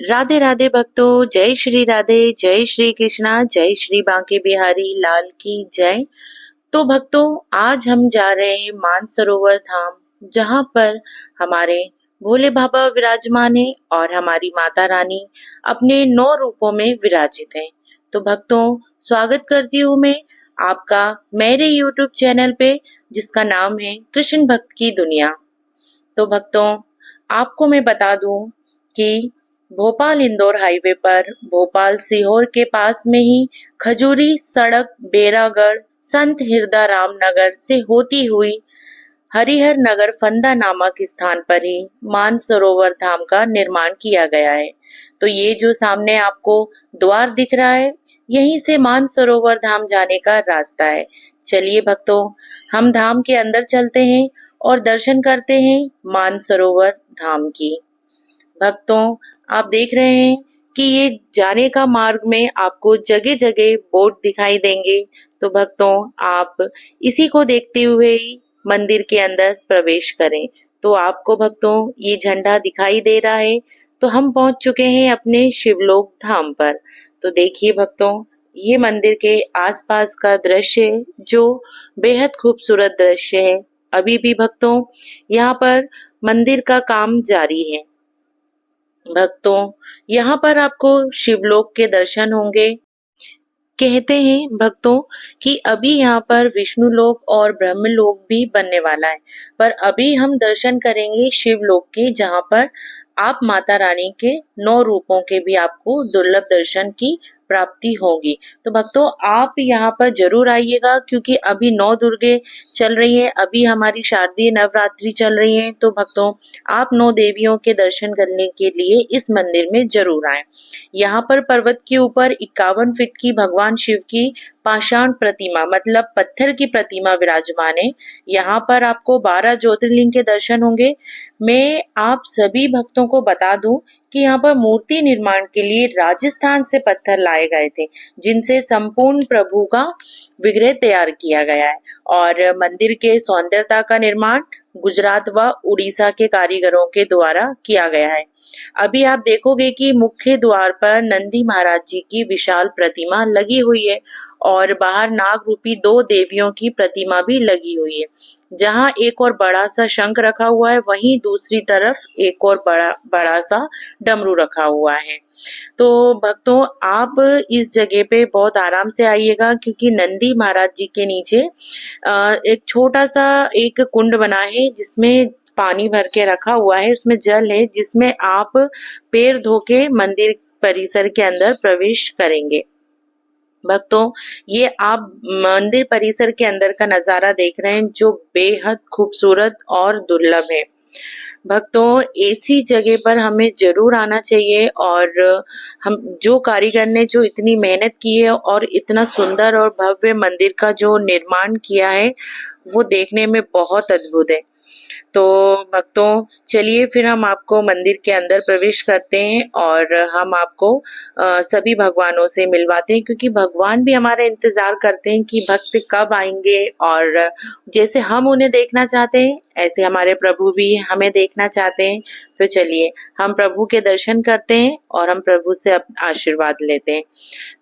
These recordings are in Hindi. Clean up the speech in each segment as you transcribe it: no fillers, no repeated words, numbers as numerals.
राधे राधे भक्तों, जय श्री राधे, जय श्री कृष्णा, जय श्री बांके बिहारी लाल की जय। तो भक्तों, आज हम जा रहे हैं मानसरोवर धाम, जहाँ पर हमारे भोले बाबा विराजमान है और हमारी माता रानी अपने 9 रूपों में विराजित हैं। तो भक्तों, स्वागत करती हूँ मैं आपका मेरे YouTube चैनल पे, जिसका नाम है कृष्ण भक्त की दुनिया। तो भक्तों, आपको मैं बता दूं कि भोपाल इंदौर हाईवे पर भोपाल सीहोर के पास में ही खजूरी सड़क बेरागढ़ संत हिरदा राम नगर से होती हुई हरिहर नगर फंदा नामक स्थान पर ही मानसरोवर धाम का निर्माण किया गया है। तो ये जो सामने आपको द्वार दिख रहा है, यहीं से मानसरोवर धाम जाने का रास्ता है। चलिए भक्तों, हम धाम के अंदर चलते हैं और दर्शन करते हैं मानसरोवर धाम की। भक्तों, आप देख रहे हैं कि ये जाने का मार्ग में आपको जगह जगह बोर्ड दिखाई देंगे। तो भक्तों, आप इसी को देखते हुए ही मंदिर के अंदर प्रवेश करें। तो आपको भक्तों ये झंडा दिखाई दे रहा है, तो हम पहुंच चुके हैं अपने शिवलोक धाम पर। तो देखिए भक्तों, ये मंदिर के आसपास का दृश्य है, जो बेहद खूबसूरत दृश्य है। अभी भी भक्तों यहाँ पर मंदिर का काम जारी है। भक्तों, यहाँ पर आपको शिवलोक के दर्शन होंगे। कहते हैं भक्तों कि अभी यहाँ पर विष्णु लोक और ब्रह्म लोक भी बनने वाला है, पर अभी हम दर्शन करेंगे शिवलोक के, जहाँ पर आप माता रानी के 9 रूपों के भी आपको दुर्लभ दर्शन की प्राप्ति होगी। तो भक्तों, आप यहाँ पर जरूर आइएगा, क्योंकि अभी 9 दुर्गे चल रही है, अभी हमारी शारदीय नवरात्रि चल रही है। तो भक्तों, आप 9 देवियों के दर्शन करने के लिए इस मंदिर में जरूर आए। यहाँ पर पर्वत के ऊपर 51 फीट की भगवान शिव की पाषाण प्रतिमा, मतलब पत्थर की प्रतिमा विराजमान है। यहाँ पर आपको 12 ज्योतिर्लिंग के दर्शन होंगे। मैं आप सभी भक्तों को बता दूं कि यहाँ पर मूर्ति निर्माण के लिए राजस्थान से पत्थर लाए गए थे, जिनसे संपूर्ण प्रभु का विग्रह तैयार किया गया है। और मंदिर के सौंदर्यता का निर्माण गुजरात व उड़ीसा के कारीगरों के द्वारा किया गया है। अभी आप देखोगे कि मुख्य द्वार पर नंदी महाराज जी की विशाल प्रतिमा लगी हुई है और बाहर नाग रूपी 2 देवियों की प्रतिमा भी लगी हुई है। जहाँ एक और बड़ा सा शंख रखा हुआ है, वहीं दूसरी तरफ एक और बड़ा सा डमरू रखा हुआ है। तो भक्तों, आप इस जगह पे बहुत आराम से आइएगा, क्योंकि नंदी महाराज जी के नीचे एक छोटा सा एक कुंड बना है, जिसमें पानी भर के रखा हुआ है, उसमें जल है, जिसमें आप पैर धो के मंदिर परिसर के अंदर प्रवेश करेंगे। भक्तों, ये आप मंदिर परिसर के अंदर का नजारा देख रहे हैं, जो बेहद खूबसूरत और दुर्लभ है। भक्तों, ऐसी जगह पर हमें जरूर आना चाहिए, और हम जो कारीगर ने जो इतनी मेहनत की है और इतना सुंदर और भव्य मंदिर का जो निर्माण किया है, वो देखने में बहुत अद्भुत है। तो भक्तों, चलिए फिर हम आपको मंदिर के अंदर प्रवेश करते हैं और हम आपको सभी भगवानों से मिलवाते हैं, क्योंकि भगवान भी हमारा इंतजार करते हैं कि भक्त कब आएंगे। और जैसे हम उन्हें देखना चाहते हैं, ऐसे हमारे प्रभु भी हमें देखना चाहते हैं। तो चलिए हम प्रभु के दर्शन करते हैं और हम प्रभु से आशीर्वाद लेते हैं।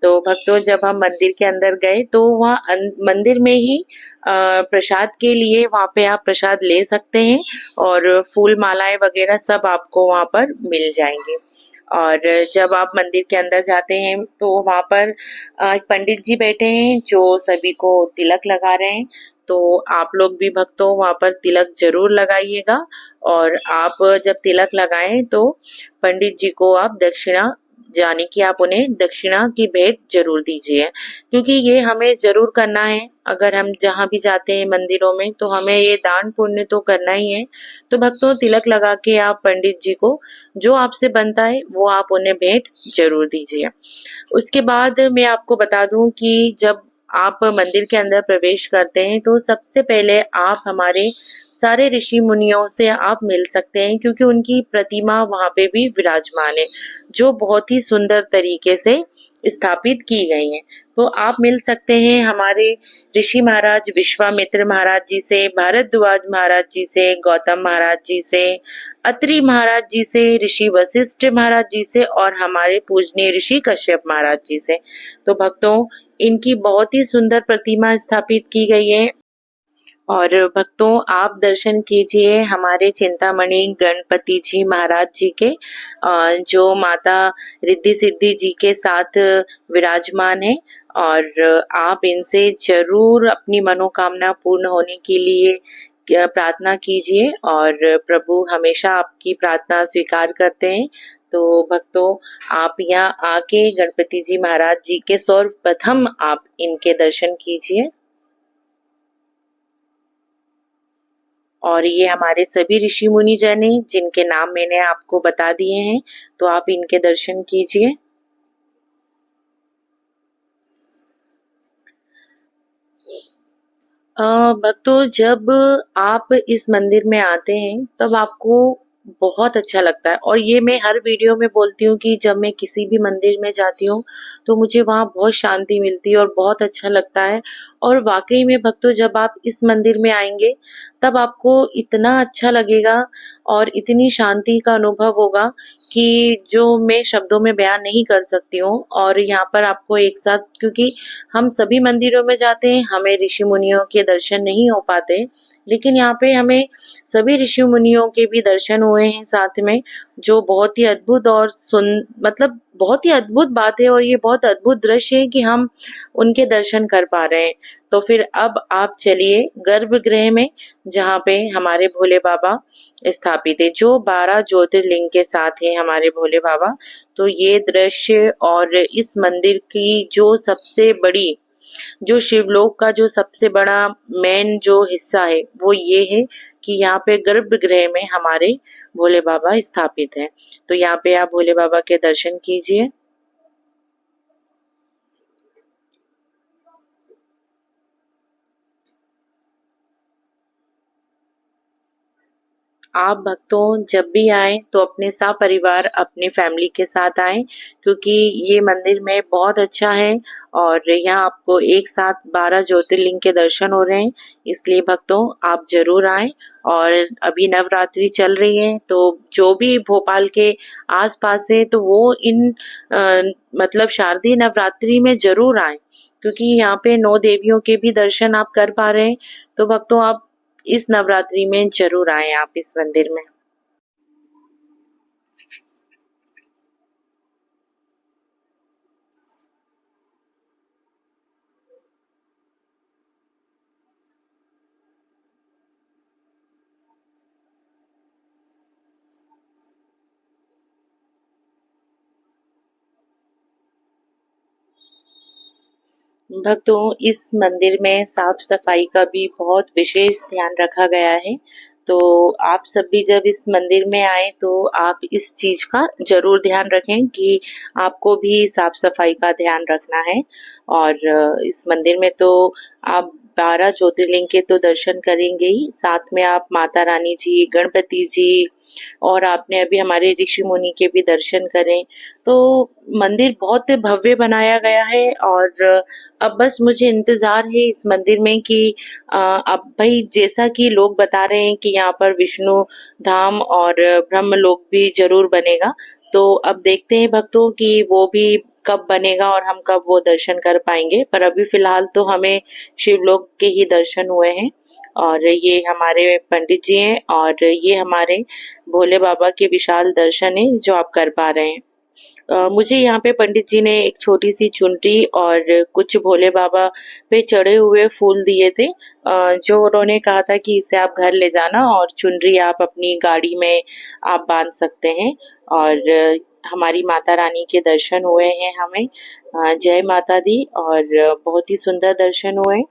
तो भक्तों, जब हम मंदिर के अंदर गए, तो वहाँ मंदिर में ही प्रसाद के लिए वहाँ पे आप प्रसाद ले सकते हैं, और फूल मालाएं वगैरह सब आपको वहाँ पर मिल जाएंगे। और जब आप मंदिर के अंदर जाते हैं, तो वहाँ पर एक पंडित जी बैठे हैं, जो सभी को तिलक लगा रहे हैं। तो आप लोग भी भक्तों वहाँ पर तिलक जरूर लगाइएगा, और आप जब तिलक लगाएं, तो पंडित जी को आप दक्षिणा, यानी कि आप उन्हें दक्षिणा की भेंट जरूर दीजिए, क्योंकि ये हमें जरूर करना है। अगर हम जहाँ भी जाते हैं मंदिरों में, तो हमें ये दान पुण्य तो करना ही है। तो भक्तों, तिलक लगा के आप पंडित जी को जो आपसे बनता है, वो आप उन्हें भेंट जरूर दीजिए। उसके बाद मैं आपको बता दूं कि जब आप मंदिर के अंदर प्रवेश करते हैं, तो सबसे पहले आप हमारे सारे ऋषि मुनियों से आप मिल सकते हैं, क्योंकि उनकी प्रतिमा वहाँ पे भी विराजमान है, जो बहुत ही सुंदर तरीके से स्थापित की गई है। तो आप मिल सकते हैं हमारे ऋषि महाराज विश्वामित्र महाराज जी से, भारद्वाज महाराज जी से, गौतम महाराज जी से, अत्रि महाराज जी से, ऋषि वशिष्ठ महाराज जी से और हमारे पूजनीय ऋषि कश्यप महाराज जी से। तो भक्तों, इनकी बहुत ही सुंदर प्रतिमा स्थापित की गई है। और भक्तों, आप दर्शन कीजिए हमारे चिंतामणि गणपति जी महाराज जी के, जो माता रिद्धि सिद्धि जी के साथ विराजमान है। और आप इनसे जरूर अपनी मनोकामना पूर्ण होने के लिए प्रार्थना कीजिए, और प्रभु हमेशा आपकी प्रार्थना स्वीकार करते हैं। तो भक्तों, आप यहाँ आके गणपति जी महाराज जी के सर्वप्रथम आप इनके दर्शन कीजिए। और ये हमारे सभी ऋषि मुनि जन हैं, जिनके नाम मैंने आपको बता दिए हैं, तो आप इनके दर्शन कीजिए। भक्तों, जब आप इस मंदिर में आते हैं तब आपको बहुत अच्छा लगता है, और ये मैं हर वीडियो में बोलती हूँ कि जब मैं किसी भी मंदिर में जाती हूँ तो मुझे वहाँ बहुत शांति मिलती है और बहुत अच्छा लगता है। और वाकई में भक्तों, जब आप इस मंदिर में आएंगे तब आपको इतना अच्छा लगेगा और इतनी शांति का अनुभव होगा कि जो मैं शब्दों में बयान नहीं कर सकती हूँ। और यहाँ पर आपको एक साथ, क्योंकि हम सभी मंदिरों में जाते हैं, हमें ऋषि मुनियों के दर्शन नहीं हो पाते, लेकिन यहाँ पे हमें सभी ऋषि मुनियों के भी दर्शन हुए हैं साथ में, जो बहुत ही अद्भुत और मतलब बहुत ही अद्भुत बात है, और ये बहुत अद्भुत दृश्य है कि हम उनके दर्शन कर पा रहे हैं। तो फिर अब आप चलिए गर्भगृह में, जहाँ पे हमारे भोले बाबा स्थापित है, जो 12 ज्योतिर्लिंग के साथ है हमारे भोले बाबा। तो ये दृश्य, और इस मंदिर की जो सबसे बड़ी, जो शिवलोक का जो सबसे बड़ा मेन जो हिस्सा है वो ये है कि यहाँ पे गर्भगृह में हमारे भोले बाबा स्थापित हैं। तो यहाँ पे आप भोले बाबा के दर्शन कीजिए। आप भक्तों जब भी आए तो अपने सपरिवार अपनी फैमिली के साथ आए, क्योंकि ये मंदिर में बहुत अच्छा है, और यहाँ आपको एक साथ 12 ज्योतिर्लिंग के दर्शन हो रहे हैं। इसलिए भक्तों, आप जरूर आए। और अभी नवरात्रि चल रही है, तो जो भी भोपाल के आसपास है तो वो इन मतलब शारदीय नवरात्रि में जरूर आए, क्योंकि यहाँ पे 9 देवियों के भी दर्शन आप कर पा रहे हैं। तो भक्तों, आप इस नवरात्रि में जरूर आए आप इस मंदिर में। भक्तों, इस मंदिर में साफ सफाई का भी बहुत विशेष ध्यान रखा गया है। तो आप सब भी जब इस मंदिर में आए तो आप इस चीज का जरूर ध्यान रखें कि आपको भी साफ सफाई का ध्यान रखना है। और इस मंदिर में तो आप 12 ज्योतिर्लिंग के तो दर्शन करेंगे ही, साथ में आप माता रानी जी, गणपति जी, और आपने अभी हमारे ऋषि मुनि के भी दर्शन करें। तो मंदिर बहुत भव्य बनाया गया है, और अब बस मुझे इंतजार है इस मंदिर में कि अब भाई जैसा कि लोग बता रहे हैं कि यहाँ पर विष्णु धाम और ब्रह्मलोक भी जरूर बनेगा। तो अब देखते हैं भक्तों कि वो भी कब बनेगा और हम कब वो दर्शन कर पाएंगे। पर अभी फिलहाल तो हमें शिवलोक के ही दर्शन हुए हैं। और ये हमारे पंडित जी हैं, और ये हमारे भोले बाबा के विशाल दर्शन है जो आप कर पा रहे हैं। मुझे यहाँ पे पंडित जी ने एक छोटी सी चुनरी और कुछ भोले बाबा पे चढ़े हुए फूल दिए थे, जो उन्होंने कहा था कि इसे आप घर ले जाना और चुनरी आप अपनी गाड़ी में आप बांध सकते हैं। और हमारी माता रानी के दर्शन हुए हैं हमें। जय माता दी, और बहुत ही सुंदर दर्शन हुए।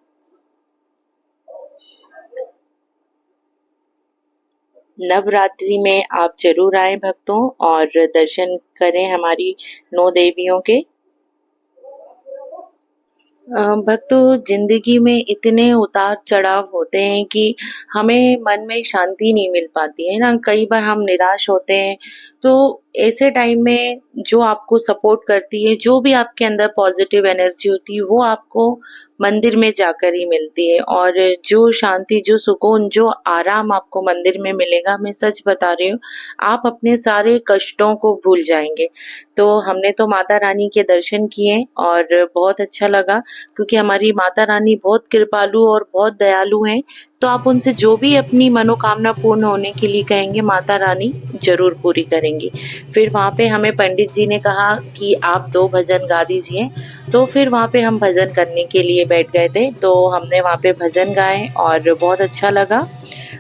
नवरात्रि में आप जरूर आए भक्तों, और दर्शन करें हमारी 9 देवियों के। भक्तों, जिंदगी में इतने उतार चढ़ाव होते हैं कि हमें मन में शांति नहीं मिल पाती है ना। कई बार हम निराश होते हैं, तो ऐसे टाइम में जो आपको सपोर्ट करती है, जो भी आपके अंदर पॉजिटिव एनर्जी होती है, वो आपको मंदिर में जाकर ही मिलती है। और जो शांति, जो सुकून, जो आराम आपको मंदिर में मिलेगा, मैं सच बता रही हूँ, आप अपने सारे कष्टों को भूल जाएंगे। तो हमने तो माता रानी के दर्शन किए और बहुत अच्छा लगा, क्योंकि हमारी माता रानी बहुत कृपालु और बहुत दयालु हैं। तो आप उनसे जो भी अपनी मनोकामना पूर्ण होने के लिए कहेंगे, माता रानी ज़रूर पूरी करेंगी। फिर वहाँ पे हमें पंडित जी ने कहा कि आप 2 भजन गा दीजिए, तो फिर वहाँ पे हम भजन करने के लिए बैठ गए थे। तो हमने वहाँ पे भजन गाए और बहुत अच्छा लगा।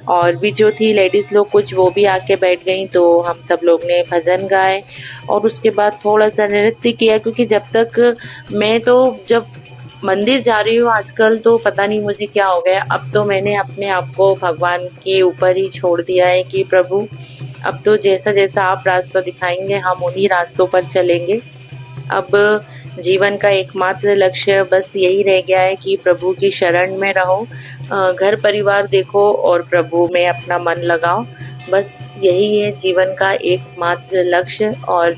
और भी जो थी लेडीज़ लोग कुछ, वो भी आके बैठ गईं, तो हम सब लोग ने भजन गाए और उसके बाद थोड़ा-सा नृत्य किया, क्योंकि जब तक मैं तो जब मंदिर जा रही हूँ आजकल, तो पता नहीं मुझे क्या हो गया। अब तो मैंने अपने आप को भगवान के ऊपर ही छोड़ दिया है कि प्रभु, अब तो जैसा-जैसा आप रास्ता दिखाएँगे, हम उन्हीं रास्तों पर चलेंगे। अब जीवन का एकमात्र लक्ष्य बस यही रह गया है कि प्रभु की शरण में रहो, घर परिवार देखो और प्रभु में अपना मन लगाओ। बस यही है जीवन का एकमात्र लक्ष्य। और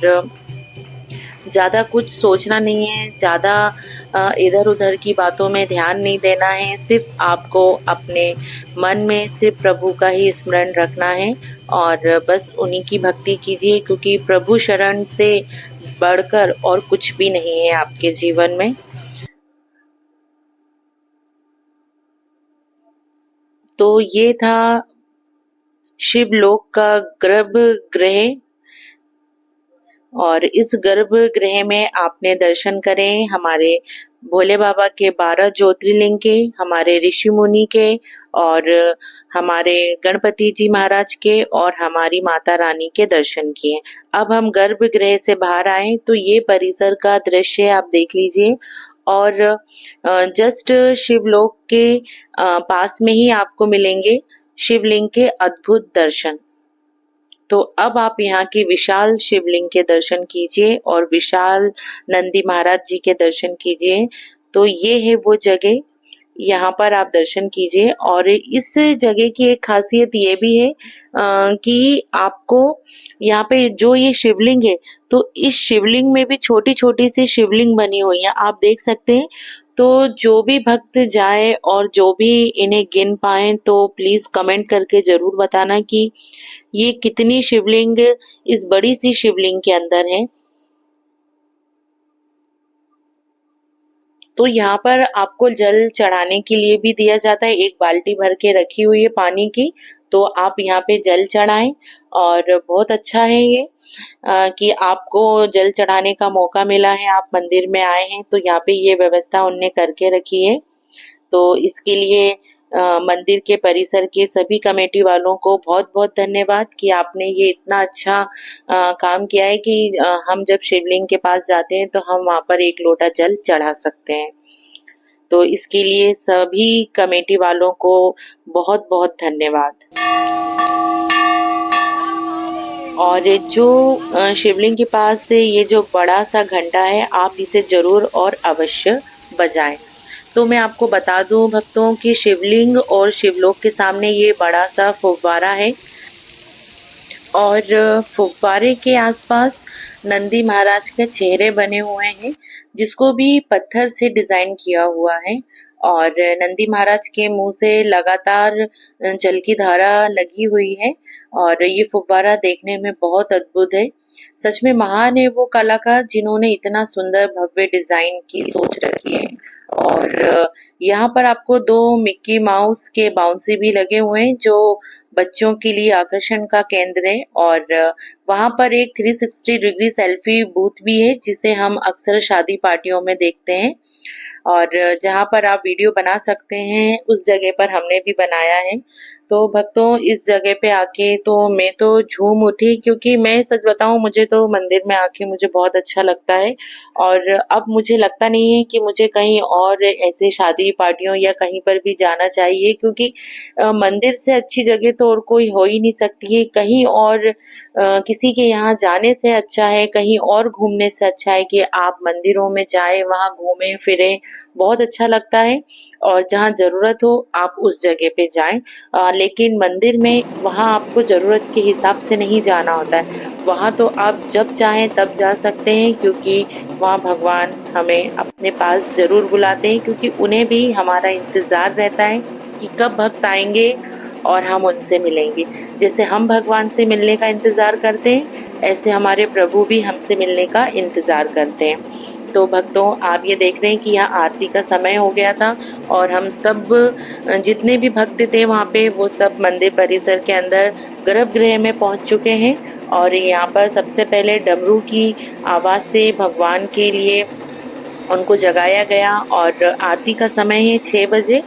ज़्यादा कुछ सोचना नहीं है, ज़्यादा इधर-उधर की बातों में ध्यान नहीं देना है, सिर्फ़ आपको अपने मन में सिर्फ़ प्रभु का ही स्मरण रखना है और बस उन्हीं की भक्ति कीजिए, क्योंकि प्रभु शरण से बढ़कर और कुछ भी नहीं है आपके जीवन में। तो ये था शिवलोक का गर्भगृह, और इस गर्भगृह में आपने दर्शन करें हमारे भोले बाबा के 12 ज्योतिर्लिंग के, हमारे ऋषि मुनि के, और हमारे गणपति जी महाराज के, और हमारी माता रानी के दर्शन किए। अब हम गर्भगृह से बाहर आए तो ये परिसर का दृश्य आप देख लीजिए। और जस्ट शिवलोक के पास में ही आपको मिलेंगे शिवलिंग के अद्भुत दर्शन। तो अब आप यहाँ के विशाल शिवलिंग के दर्शन कीजिए और विशाल नंदी महाराज जी के दर्शन कीजिए। तो ये है वो जगह, यहाँ पर आप दर्शन कीजिए। और इस जगह की एक खासियत ये भी है कि आपको यहाँ पे जो ये शिवलिंग है, तो इस शिवलिंग में भी छोटी छोटी सी शिवलिंग बनी हुई है, आप देख सकते हैं। तो जो भी भक्त जाए और जो भी इन्हें गिन पाए, तो प्लीज कमेंट करके जरूर बताना कि ये कितनी शिवलिंग इस बड़ी सी शिवलिंग के अंदर है। तो यहाँ पर आपको जल चढ़ाने के लिए भी दिया जाता है, एक बाल्टी भर के रखी हुई है पानी की, तो आप यहाँ पे जल चढ़ाएं। और बहुत अच्छा है ये कि आपको जल चढ़ाने का मौका मिला है, आप मंदिर में आए हैं, तो यहाँ पे ये व्यवस्था उनने करके रखी है। तो इसके लिए मंदिर के परिसर के सभी कमेटी वालों को बहुत बहुत धन्यवाद कि आपने ये इतना अच्छा काम किया है कि हम जब शिवलिंग के पास जाते हैं तो हम वहाँ पर एक लोटा जल चढ़ा सकते हैं। तो इसके लिए सभी कमेटी वालों को बहुत बहुत धन्यवाद। और जो शिवलिंग के पास से ये जो बड़ा सा घंटा है, आप इसे जरूर और अवश्य बजाएं। तो मैं आपको बता दूं भक्तों कि शिवलिंग और शिवलोक के सामने ये बड़ा सा फुव्वारा है, और फुव्वारे के आसपास नंदी महाराज के चेहरे बने हुए हैं, जिसको भी पत्थर से डिजाइन किया हुआ है। और नंदी महाराज के मुंह से लगातार जल की धारा लगी हुई है, और ये फुव्वारा देखने में बहुत अद्भुत है। सच में महान है वो कलाकार जिन्होंने इतना सुंदर भव्य डिजाइन की सोच रखी है। और यहाँ पर आपको 2 मिक्की माउस के बाउंसी भी लगे हुए हैं, जो बच्चों के लिए आकर्षण का केंद्र है। और वहाँ पर एक 360 डिग्री सेल्फी बूथ भी है, जिसे हम अक्सर शादी पार्टियों में देखते हैं, और जहाँ पर आप वीडियो बना सकते हैं, उस जगह पर हमने भी बनाया है। तो भक्तों इस जगह पे आके तो मैं तो झूम उठी, क्योंकि मैं सच बताऊं मुझे तो मंदिर में आके मुझे बहुत अच्छा लगता है। और अब मुझे लगता नहीं है कि मुझे कहीं और ऐसे शादी पार्टियों या कहीं पर भी जाना चाहिए, क्योंकि मंदिर से अच्छी जगह तो और कोई हो ही नहीं सकती है। कहीं और किसी के यहाँ जाने से अच्छा है, कहीं और घूमने से अच्छा है कि आप मंदिरों में जाएं, वहाँ घूमें फिरें, बहुत अच्छा लगता है। और जहाँ जरूरत हो आप उस जगह पे जाएं। लेकिन मंदिर में वहाँ आपको जरूरत के हिसाब से नहीं जाना होता है। वहाँ तो आप जब चाहें तब जा सकते हैं, क्योंकि वहाँ भगवान हमें अपने पास जरूर बुलाते हैं, क्योंकि उन्हें भी हमारा इंतजार रहता है कि कब भक्त आएंगे और हम उनसे मिलेंगे। जैसे हम भगवान से मिलने का इंतजार करते हैं, ऐसे हमारे प्रभु भी हमसे मिलने का इंतजार करते हैं। तो भक्तों आप ये देख रहे हैं कि यहाँ आरती का समय हो गया था, और हम सब जितने भी भक्त थे वहाँ पे वो सब मंदिर परिसर के अंदर गर्भगृह में पहुंच चुके हैं। और यहाँ पर सबसे पहले डमरू की आवाज से भगवान के लिए उनको जगाया गया, और आरती का समय है 6 बजे।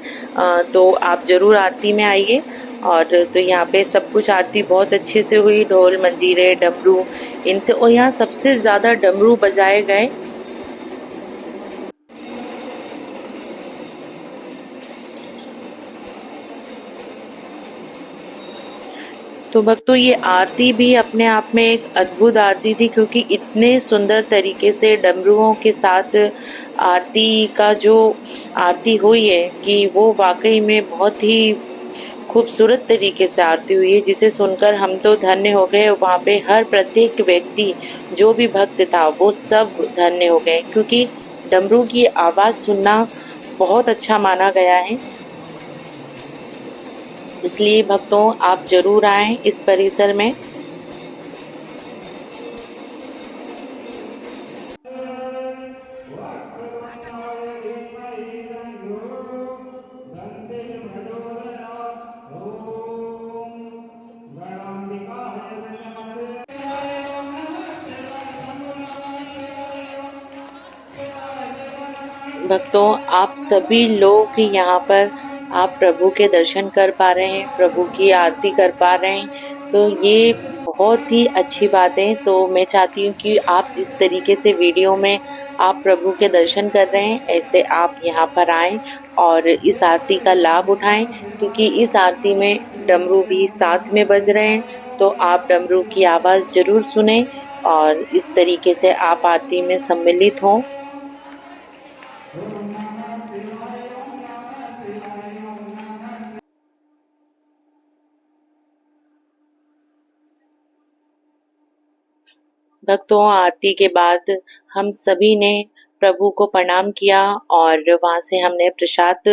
तो आप जरूर आरती में आइए। और तो यहाँ पे सब कुछ आरती बहुत अच्छे से हुई, ढोल मंजीरे डमरू इनसे, और यहाँ सबसे ज्यादा डमरू बजाए गए। तो भक्तों ये आरती भी अपने आप में एक अद्भुत आरती थी, क्योंकि इतने सुंदर तरीके से डमरुओं के साथ आरती का जो आरती हुई है कि वो वाकई में बहुत ही खूबसूरत तरीके से आरती हुई है, जिसे सुनकर हम तो धन्य हो गए। वहाँ पे हर प्रत्येक व्यक्ति जो भी भक्त था वो सब धन्य हो गए, क्योंकि डमरू की आवाज सुनना बहुत अच्छा माना गया है। इसलिए भक्तों आप जरूर आएं इस परिसर में। भक्तों आप सभी लोग यहाँ पर आप प्रभु के दर्शन कर पा रहे हैं, प्रभु की आरती कर पा रहे हैं, तो ये बहुत ही अच्छी बात है। तो मैं चाहती हूँ कि आप जिस तरीके से वीडियो में आप प्रभु के दर्शन कर रहे हैं, ऐसे आप यहाँ पर आएं और इस आरती का लाभ उठाएं, क्योंकि इस आरती में डमरू भी साथ में बज रहे हैं। तो आप डमरू की आवाज जरूर सुने और इस तरीके से आप आरती में सम्मिलित हों। भक्तों आरती के बाद हम सभी ने प्रभु को प्रणाम किया, और वहां से हमने प्रसाद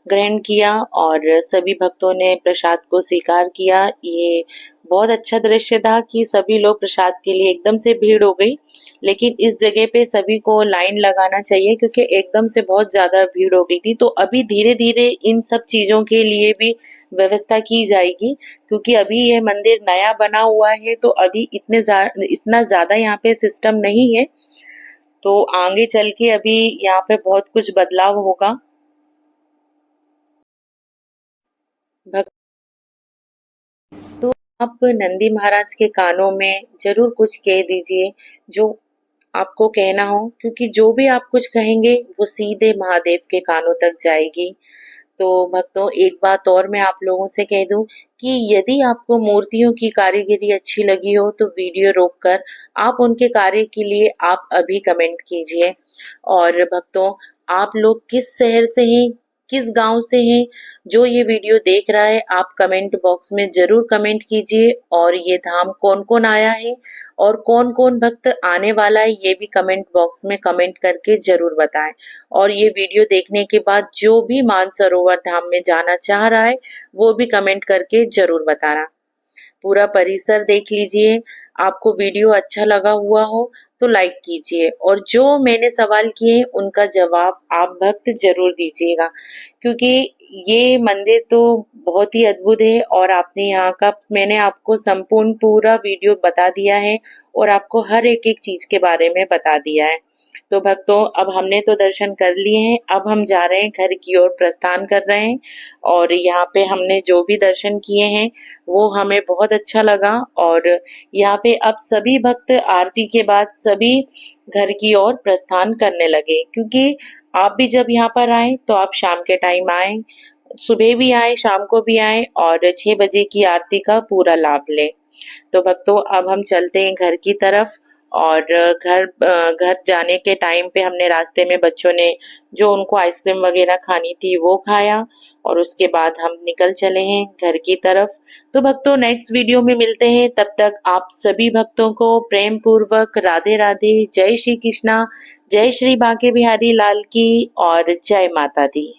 ग्रहण किया, और सभी भक्तों ने प्रसाद को स्वीकार किया। ये बहुत अच्छा दृश्य था कि सभी लोग प्रसाद के लिए एकदम से भीड़ हो गई। लेकिन इस जगह पे सभी को लाइन लगाना चाहिए, क्योंकि एकदम से बहुत ज्यादा भीड़ हो गई थी। तो अभी धीरे धीरे इन सब चीजों के लिए भी व्यवस्था की जाएगी, क्योंकि अभी यह मंदिर नया बना हुआ है, तो अभी इतना ज्यादा यहाँ पे सिस्टम नहीं है। तो आगे चल के अभी यहाँ पे बहुत कुछ बदलाव होगा। भक्त तो आप नंदी महाराज के कानों में जरूर कुछ कह दीजिए जो आपको कहना हो, क्योंकि जो भी आप कुछ कहेंगे वो सीधे महादेव के कानों तक जाएगी। तो भक्तों एक बात और मैं आप लोगों से कह दूं कि यदि आपको मूर्तियों की कारीगरी अच्छी लगी हो तो वीडियो रोककर आप उनके कार्य के लिए आप अभी कमेंट कीजिए। और भक्तों आप लोग किस शहर से हैं, किस गांव से हैं, जो ये वीडियो देख रहा है आप कमेंट बॉक्स में जरूर कमेंट कीजिए। और ये धाम कौन कौन आया है और कौन कौन भक्त आने वाला है ये भी कमेंट बॉक्स में कमेंट करके जरूर बताएं। और ये वीडियो देखने के बाद जो भी मानसरोवर धाम में जाना चाह रहा है वो भी कमेंट करके जरूर बताना। पूरा परिसर देख लीजिए। आपको वीडियो अच्छा लगा हुआ हो तो लाइक कीजिए, और जो मैंने सवाल किए हैं उनका जवाब आप भक्त जरूर दीजिएगा, क्योंकि ये मंदिर तो बहुत ही अद्भुत है। और आपने यहाँ का मैंने आपको संपूर्ण पूरा वीडियो बता दिया है और आपको हर एक एक चीज के बारे में बता दिया है। तो भक्तों अब हमने तो दर्शन कर लिए हैं, अब हम जा रहे हैं घर की ओर प्रस्थान कर रहे हैं। और यहाँ पे हमने जो भी दर्शन किए हैं वो हमें बहुत अच्छा लगा। और यहाँ पे अब सभी भक्त आरती के बाद सभी घर की ओर प्रस्थान करने लगे, क्योंकि आप भी जब यहाँ पर आए तो आप शाम के टाइम आए, सुबह भी आए, शाम को भी आए और 6 बजे की आरती का पूरा लाभ लें। तो भक्तों अब हम चलते हैं घर की तरफ। और घर जाने के टाइम पे हमने रास्ते में बच्चों ने जो उनको आइसक्रीम वगैरह खानी थी वो खाया, और उसके बाद हम निकल चले हैं घर की तरफ। तो भक्तों नेक्स्ट वीडियो में मिलते हैं, तब तक आप सभी भक्तों को प्रेम पूर्वक राधे राधे, जय श्री कृष्णा, जय श्री बांके बिहारी लाल की और जय माता दी।